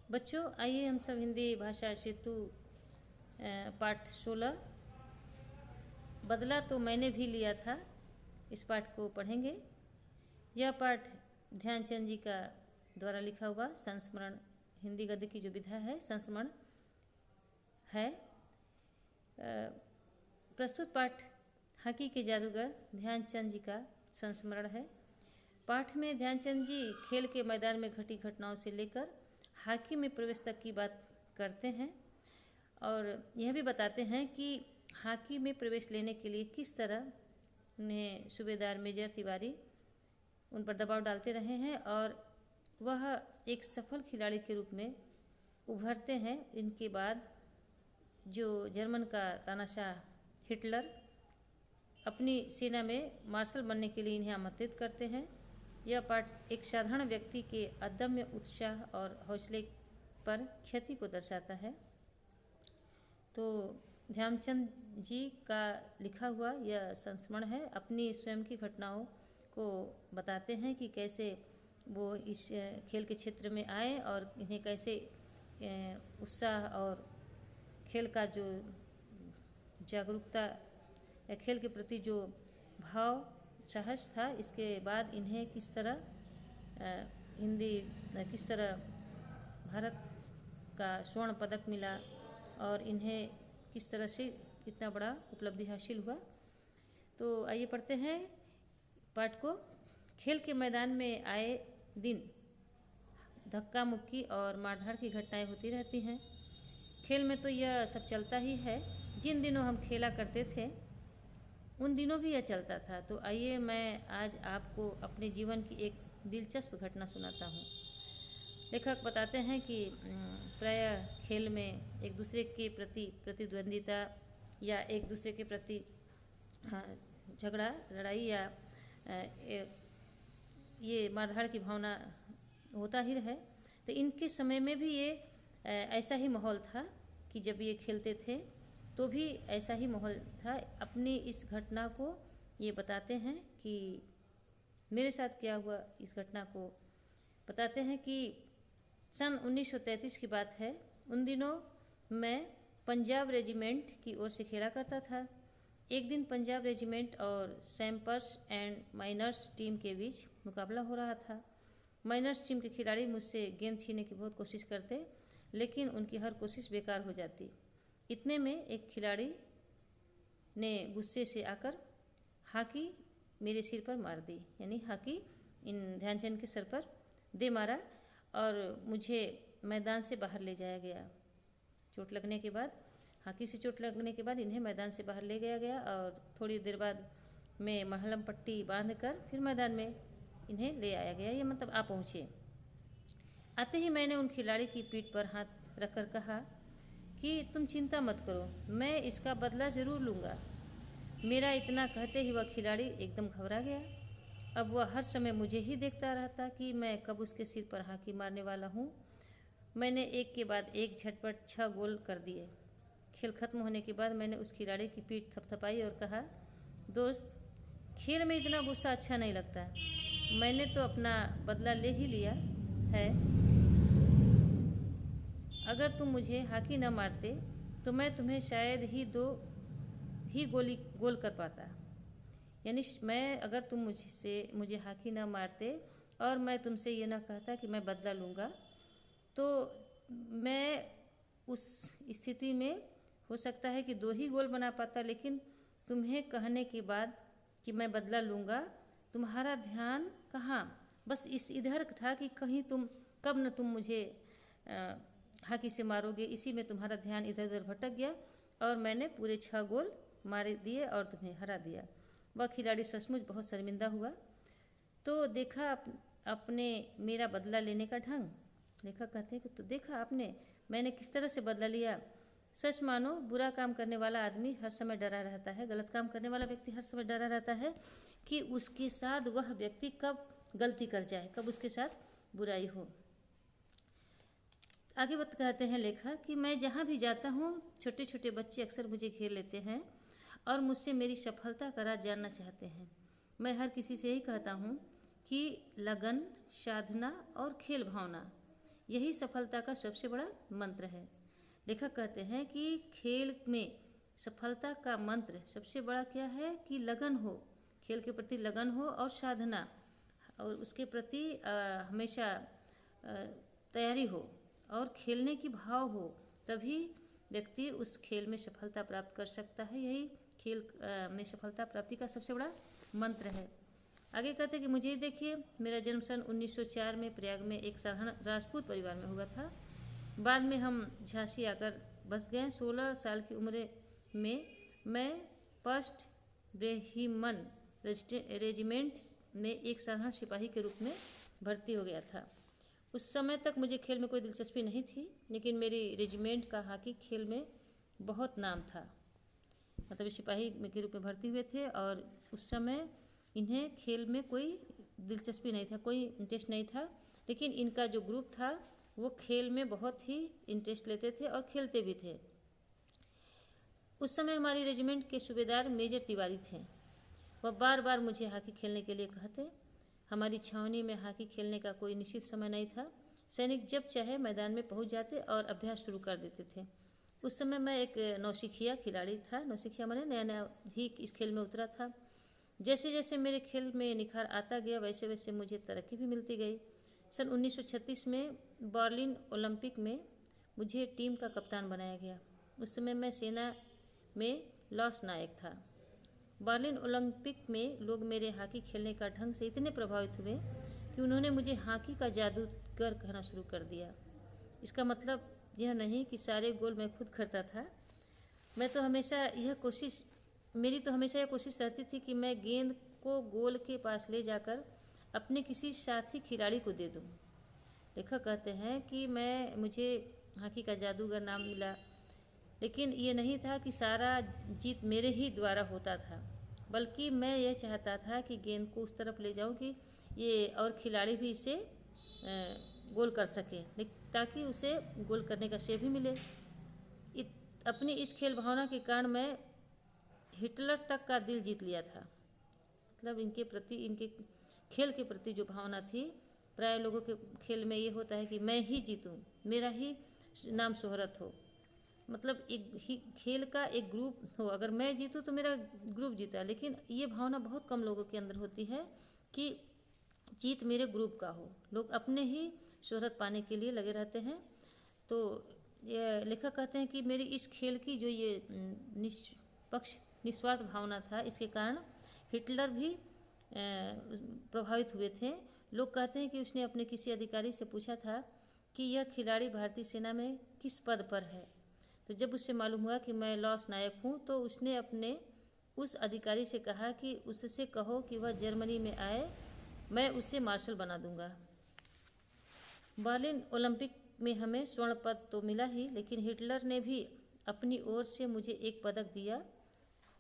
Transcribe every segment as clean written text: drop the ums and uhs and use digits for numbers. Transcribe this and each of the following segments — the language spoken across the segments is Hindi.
बच्चों, आइए हम सब हिंदी भाषा सेतु पाठ 16 बदला तो मैंने भी लिया था, इस पाठ को पढ़ेंगे। यह पाठ ध्यानचंद जी का द्वारा लिखा हुआ संस्मरण, हिंदी गद्य की जो विधा है संस्मरण है। प्रस्तुत पाठ हॉकी के जादूगर ध्यानचंद जी का संस्मरण है। पाठ में ध्यानचंद जी खेल के मैदान में घटी घटनाओं से लेकर हॉकी में प्रवेश तक की बात करते हैं और यह भी बताते हैं कि हॉकी में प्रवेश लेने के लिए किस तरह उन्हें सूबेदार मेजर तिवारी उन पर दबाव डालते रहे हैं और वह एक सफल खिलाड़ी के रूप में उभरते हैं। इनके बाद जो जर्मन का तानाशाह हिटलर अपनी सेना में मार्शल बनने के लिए इन्हें आमंत्रित करते हैं। यह पाठ एक साधारण व्यक्ति के अदम्य उत्साह और हौसले पर क्षति को दर्शाता है। तो ध्यानचंद जी का लिखा हुआ यह संस्मरण है, अपनी स्वयं की घटनाओं को बताते हैं कि कैसे वो इस खेल के क्षेत्र में आए और इन्हें कैसे उत्साह और खेल का जो जागरूकता या खेल के प्रति जो भाव साहस था, इसके बाद इन्हें किस तरह भारत का स्वर्ण पदक मिला और इन्हें किस तरह से इतना बड़ा उपलब्धि हासिल हुआ। तो आइए पढ़ते हैं पाठ को। खेल के मैदान में आए दिन धक्का मुक्की और मारधाड़ की घटनाएं होती रहती हैं। खेल में तो यह सब चलता ही है। जिन दिनों हम खेला करते थे उन दिनों भी यह चलता था। तो आइए मैं आज आपको अपने जीवन की एक दिलचस्प घटना सुनाता हूँ। लेखक बताते हैं कि प्रायः खेल में एक दूसरे के प्रति प्रतिद्वंदिता या एक दूसरे के प्रति झगड़ा लड़ाई या ये मारधाड़ की भावना होता ही रहे। तो इनके समय में भी ये ऐसा ही माहौल था कि जब ये खेलते थे तो भी ऐसा ही माहौल था। अपनी इस घटना को ये बताते हैं कि मेरे साथ क्या हुआ। इस घटना को बताते हैं कि सन 1933 की बात है। उन दिनों मैं पंजाब रेजिमेंट की ओर से खेला करता था। एक दिन पंजाब रेजिमेंट और सैम्पर्स एंड माइनर्स टीम के बीच मुकाबला हो रहा था। माइनर्स टीम के खिलाड़ी मुझसे गेंद छीनने की बहुत कोशिश करते, लेकिन उनकी हर कोशिश बेकार हो जाती। इतने में एक खिलाड़ी ने गुस्से से आकर हॉकी मेरे सिर पर मार दी, यानी हॉकी इन ध्यानचंद के सर पर दे मारा और मुझे मैदान से बाहर ले जाया गया। चोट लगने के बाद, हॉकी से चोट लगने के बाद इन्हें मैदान से बाहर ले गया और थोड़ी देर बाद में मलहम पट्टी बांधकर फिर मैदान में इन्हें ले आया गया। ये मतलब आ पहुँचे। आते ही मैंने उन खिलाड़ी की पीठ पर हाथ रखकर कहा कि तुम चिंता मत करो, मैं इसका बदला ज़रूर लूँगा। मेरा इतना कहते ही वह खिलाड़ी एकदम घबरा गया। अब वह हर समय मुझे ही देखता रहता कि मैं कब उसके सिर पर हॉकी मारने वाला हूँ। मैंने एक के बाद एक झटपट 6 गोल कर दिए। खेल खत्म होने के बाद मैंने उस खिलाड़ी की पीठ थपथपाई और कहा, दोस्त, खेल में इतना गुस्सा अच्छा नहीं लगता। मैंने तो अपना बदला ले ही लिया है। अगर तुम मुझे हॉकी न मारते तो मैं तुम्हें शायद ही 2 ही गोल कर पाता। यानी अगर तुम मुझे हॉकी न मारते और मैं तुमसे ये न कहता कि मैं बदला लूँगा, तो मैं उस स्थिति में हो सकता है कि 2 ही गोल बना पाता। लेकिन तुम्हें कहने के बाद कि मैं बदला लूँगा, तुम्हारा ध्यान कहाँ बस इधर था कि कहीं कब न तुम मुझे हॉकी से मारोगे। इसी में तुम्हारा ध्यान इधर उधर भटक गया और मैंने पूरे 6 गोल मार दिए और तुम्हें हरा दिया। वह खिलाड़ी सचमुच बहुत शर्मिंदा हुआ। तो देखा अपने मेरा बदला लेने का ढंग। लेखक कहते हैं कि तो देखा आपने मैंने किस तरह से बदला लिया। सच मानो, बुरा काम करने वाला आदमी हर समय डरा रहता है, गलत काम करने वाला व्यक्ति हर समय डरा रहता है कि उसके साथ वह व्यक्ति कब गलती कर जाए, कब उसके साथ बुराई हो। आगे कहते हैं लेखक कि मैं जहाँ भी जाता हूँ छोटे छोटे बच्चे अक्सर मुझे घेर लेते हैं और मुझसे मेरी सफलता का राज जानना चाहते हैं। मैं हर किसी से यही कहता हूँ कि लगन, साधना और खेल भावना, यही सफलता का सबसे बड़ा मंत्र है। लेखक कहते हैं कि खेल में सफलता का मंत्र सबसे बड़ा क्या है कि लगन हो, खेल के प्रति लगन हो और साधना, और उसके प्रति हमेशा तैयारी हो और खेलने की भाव हो, तभी व्यक्ति उस खेल में सफलता प्राप्त कर सकता है। यही खेल में सफलता प्राप्ति का सबसे बड़ा मंत्र है। आगे कहते हैं कि मुझे देखिए, मेरा जन्म सन 1904 में प्रयाग में एक साधारण राजपूत परिवार में हुआ था। बाद में हम झांसी आकर बस गए। 16 साल की उम्र में मैं फर्स्ट ब्रेहिमन रेजिमेंट में एक साधारण सिपाही के रूप में भर्ती हो गया था। उस समय तक मुझे खेल में कोई दिलचस्पी नहीं थी, लेकिन मेरी रेजिमेंट का हॉकी खेल में बहुत नाम था। मतलब सिपाही के रूप में भर्ती हुए थे और उस समय इन्हें खेल में कोई दिलचस्पी नहीं था, कोई इंटरेस्ट नहीं था, लेकिन इनका जो ग्रुप था वो खेल में बहुत ही इंटरेस्ट लेते थे और खेलते भी थे। उस समय हमारी रेजिमेंट के सूबेदार मेजर तिवारी थे। वह बार बार मुझे हॉकी खेलने के लिए कहते। हमारी छावनी में हॉकी खेलने का कोई निश्चित समय नहीं था। सैनिक जब चाहे मैदान में पहुंच जाते और अभ्यास शुरू कर देते थे। उस समय मैं एक नौसिखिया खिलाड़ी था। नौसिखिया मैंने नया नया ही इस खेल में उतरा था। जैसे जैसे मेरे खेल में निखार आता गया, वैसे वैसे मुझे तरक्की भी मिलती गई। सन 1936 में बर्लिन ओलंपिक में मुझे टीम का कप्तान बनाया गया। उस समय मैं सेना में लॉस नायक था। बर्लिन ओलंपिक में लोग मेरे हॉकी खेलने का ढंग से इतने प्रभावित हुए कि उन्होंने मुझे हॉकी का जादूगर कहना शुरू कर दिया। इसका मतलब यह नहीं कि सारे गोल मैं खुद करता था। मेरी तो हमेशा यह कोशिश रहती थी कि मैं गेंद को गोल के पास ले जाकर अपने किसी साथी खिलाड़ी को दे दूं। लेखक कहते हैं कि मुझे हॉकी का जादूगर नाम मिला, लेकिन ये नहीं था कि सारा जीत मेरे ही द्वारा होता था, बल्कि मैं यह चाहता था कि गेंद को उस तरफ ले जाऊं कि ये और खिलाड़ी भी इसे गोल कर सके, ताकि उसे गोल करने का श्रेय भी मिले। अपनी इस खेल भावना के कारण मैं हिटलर तक का दिल जीत लिया था। मतलब इनके खेल के प्रति जो भावना थी, प्राय लोगों के खेल में ये होता है कि मैं ही जीतूं, मेरा ही नाम शोहरत हो। मतलब खेल का एक ग्रुप हो, अगर मैं जीतूं तो मेरा ग्रुप जीता, लेकिन ये भावना बहुत कम लोगों के अंदर होती है कि जीत मेरे ग्रुप का हो। लोग अपने ही शोहरत पाने के लिए लगे रहते हैं। तो ये लेखक कहते हैं कि मेरी इस खेल की जो ये निस्वार्थ भावना था, इसके कारण हिटलर भी प्रभावित हुए थे। लोग कहते हैं कि उसने अपने किसी अधिकारी से पूछा था कि यह खिलाड़ी भारतीय सेना में किस पद पर है। तो जब उससे मालूम हुआ कि मैं लॉस नायक हूँ, तो उसने अपने उस अधिकारी से कहा कि उससे कहो कि वह जर्मनी में आए, मैं उसे मार्शल बना दूंगा। बर्लिन ओलंपिक में हमें स्वर्ण पद तो मिला ही, लेकिन हिटलर ने भी अपनी ओर से मुझे एक पदक दिया।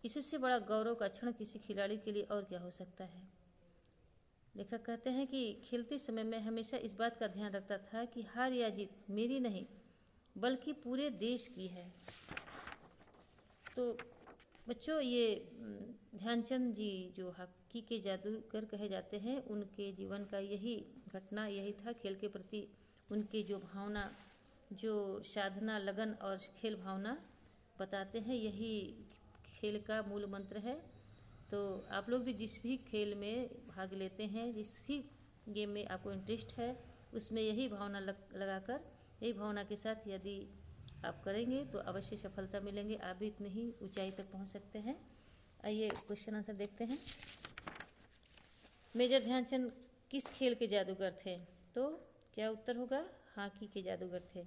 इससे बड़ा गौरव का क्षण किसी खिलाड़ी के लिए और क्या हो सकता है। लेखक कहते हैं कि खेलते समय मैं हमेशा इस बात का ध्यान रखता था कि हार या जीत मेरी नहीं, बल्कि पूरे देश की है। तो बच्चों, ये ध्यानचंद जी जो हॉकी के जादूगर कहे जाते हैं, उनके जीवन का यही था। खेल के प्रति उनकी जो भावना, जो साधना, लगन और खेल भावना बताते हैं, यही खेल का मूल मंत्र है। तो आप लोग भी जिस भी खेल में भाग लेते हैं, जिस भी गेम में आपको इंटरेस्ट है, उसमें यही भावना लगाकर, यही भावना के साथ यदि आप करेंगे तो अवश्य सफलता मिलेंगे। आप भी इतनी ही ऊंचाई तक पहुंच सकते हैं। आइए क्वेश्चन आंसर देखते हैं। मेजर ध्यानचंद किस खेल के जादूगर थे? तो क्या उत्तर होगा? हॉकी के जादूगर थे।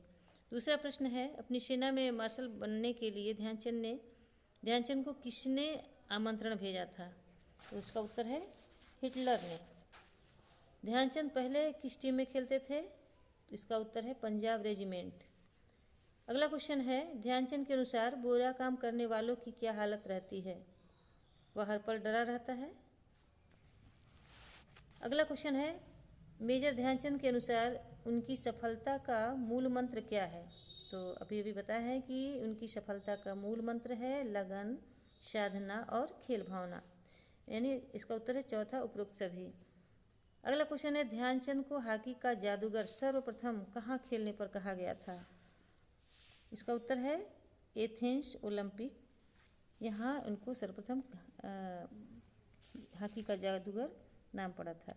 दूसरा प्रश्न है, अपनी सेना में मार्शल बनने के लिए ध्यानचंद को किसने आमंत्रण भेजा था? तो उसका उत्तर है हिटलर ने। ध्यानचंद पहले किस टीम में खेलते थे? तो इसका उत्तर है पंजाब रेजिमेंट। अगला क्वेश्चन है, ध्यानचंद के अनुसार बुरा काम करने वालों की क्या हालत रहती है? वह हर पल डरा रहता है। अगला क्वेश्चन है, मेजर ध्यानचंद के अनुसार उनकी सफलता का मूल मंत्र क्या है? तो अभी बताया है कि उनकी सफलता का मूल मंत्र है लगन, साधना और खेल भावना। यानी इसका उत्तर है चौथा, उपरोक्त सभी। अगला क्वेश्चन है, ध्यानचंद को हॉकी का जादूगर सर्वप्रथम कहाँ खेलने पर कहा गया था? इसका उत्तर है एथेंस ओलंपिक। यहाँ उनको सर्वप्रथम हॉकी का जादूगर नाम पड़ा था।